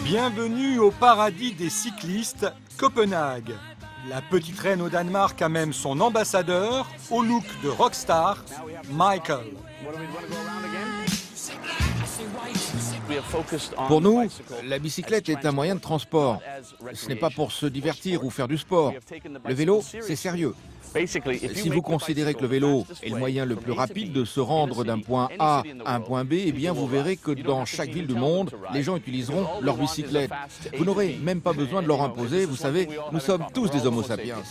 Bienvenue au paradis des cyclistes, Copenhague. La petite reine au Danemark a même son ambassadeur, au look de rockstar, Michael. Pour nous, la bicyclette est un moyen de transport. Ce n'est pas pour se divertir ou faire du sport. Le vélo, c'est sérieux. Si vous considérez que le vélo est le moyen le plus rapide de se rendre d'un point A à un point B, eh bien vous verrez que dans chaque ville du monde, les gens utiliseront leur bicyclette. Vous n'aurez même pas besoin de leur imposer, vous savez, nous sommes tous des homo sapiens.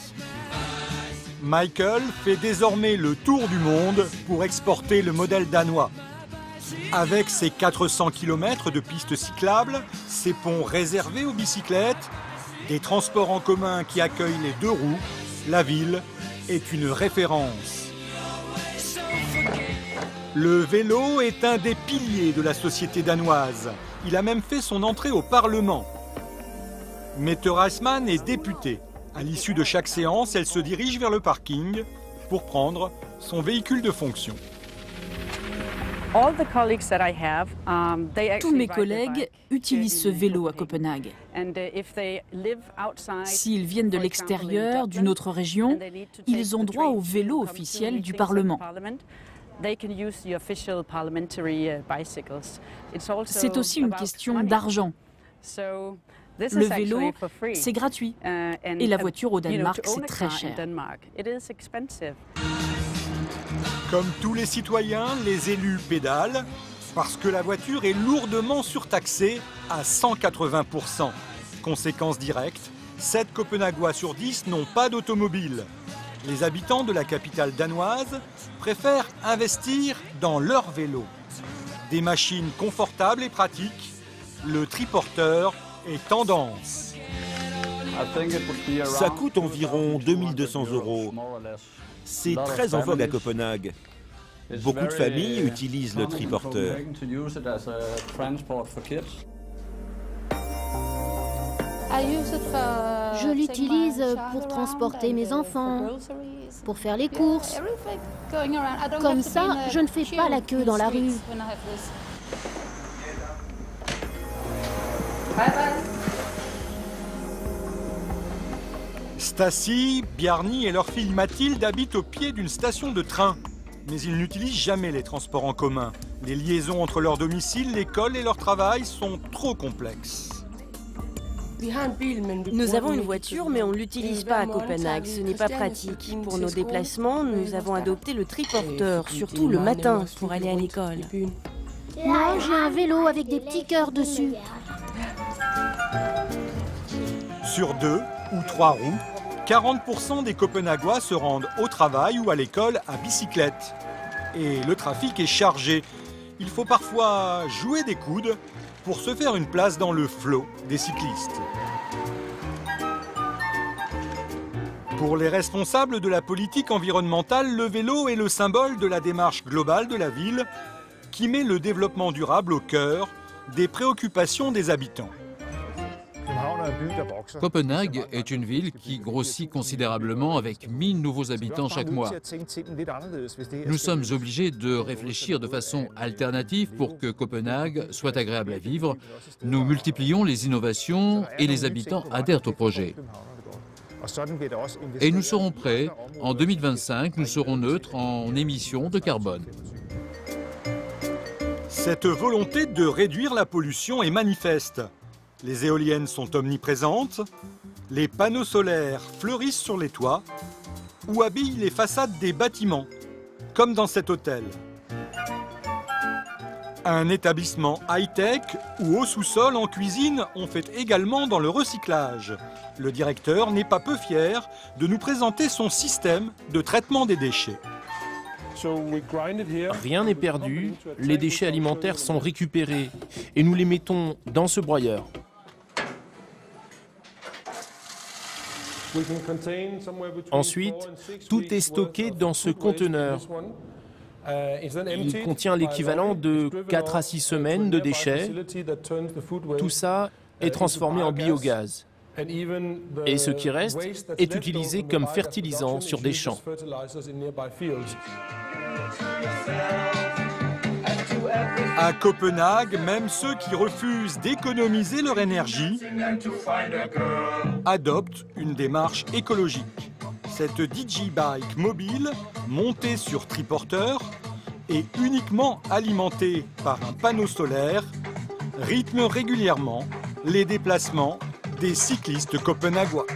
Michael fait désormais le tour du monde pour exporter le modèle danois. Avec ses 400 km de pistes cyclables, ses ponts réservés aux bicyclettes, des transports en commun qui accueillent les deux roues, la ville est une référence. Le vélo est un des piliers de la société danoise. Il a même fait son entrée au Parlement. Mette Reissmann est députée. À l'issue de chaque séance, elle se dirige vers le parking pour prendre son véhicule de fonction. Tous mes collègues utilisent ce vélo à Copenhague. S'ils viennent de l'extérieur, d'une autre région, ils ont droit au vélo officiel du Parlement. C'est aussi une question d'argent. Le vélo, c'est gratuit. Et la voiture au Danemark, c'est très cher. Comme tous les citoyens, les élus pédalent parce que la voiture est lourdement surtaxée à 180%. Conséquence directe, 7 Copenhaguois sur 10 n'ont pas d'automobile. Les habitants de la capitale danoise préfèrent investir dans leur vélo. Des machines confortables et pratiques, le triporteur est tendance. Ça coûte environ 2200 €. C'est très en vogue à Copenhague. Beaucoup de familles utilisent le triporteur. Je l'utilise pour transporter mes enfants, pour faire les courses. Comme ça, je ne fais pas la queue dans la rue. Stacy, Bjarni et leur fille Mathilde habitent au pied d'une station de train. Mais ils n'utilisent jamais les transports en commun. Les liaisons entre leur domicile, l'école et leur travail sont trop complexes. Nous avons une voiture, mais on ne l'utilise pas à Copenhague. Ce n'est pas pratique. Pour nos déplacements, nous avons adopté le triporteur, surtout le matin, pour aller à l'école. Moi, j'ai un vélo avec des petits cœurs dessus. Sur 2 ou 3 roues, 40% des Copenhaguois se rendent au travail ou à l'école à bicyclette. Et le trafic est chargé. Il faut parfois jouer des coudes pour se faire une place dans le flot des cyclistes. Pour les responsables de la politique environnementale, le vélo est le symbole de la démarche globale de la ville qui met le développement durable au cœur des préoccupations des habitants. Copenhague est une ville qui grossit considérablement avec 1000 nouveaux habitants chaque mois. Nous sommes obligés de réfléchir de façon alternative pour que Copenhague soit agréable à vivre. Nous multiplions les innovations et les habitants adhèrent au projet. Et nous serons prêts. En 2025, nous serons neutres en émissions de carbone. Cette volonté de réduire la pollution est manifeste. Les éoliennes sont omniprésentes, les panneaux solaires fleurissent sur les toits ou habillent les façades des bâtiments, comme dans cet hôtel. Un établissement high-tech ou au sous-sol en cuisine on fait également dans le recyclage. Le directeur n'est pas peu fier de nous présenter son système de traitement des déchets. Rien n'est perdu, les déchets alimentaires sont récupérés et nous les mettons dans ce broyeur. Ensuite, tout est stocké dans ce conteneur. Il contient l'équivalent de 4 à 6 semaines de déchets. Tout ça est transformé en biogaz. Et ce qui reste est utilisé comme fertilisant sur des champs. À Copenhague, même ceux qui refusent d'économiser leur énergie adoptent une démarche écologique. Cette digibike mobile, montée sur triporteur et uniquement alimentée par un panneau solaire, rythme régulièrement les déplacements des cyclistes copenhaguois.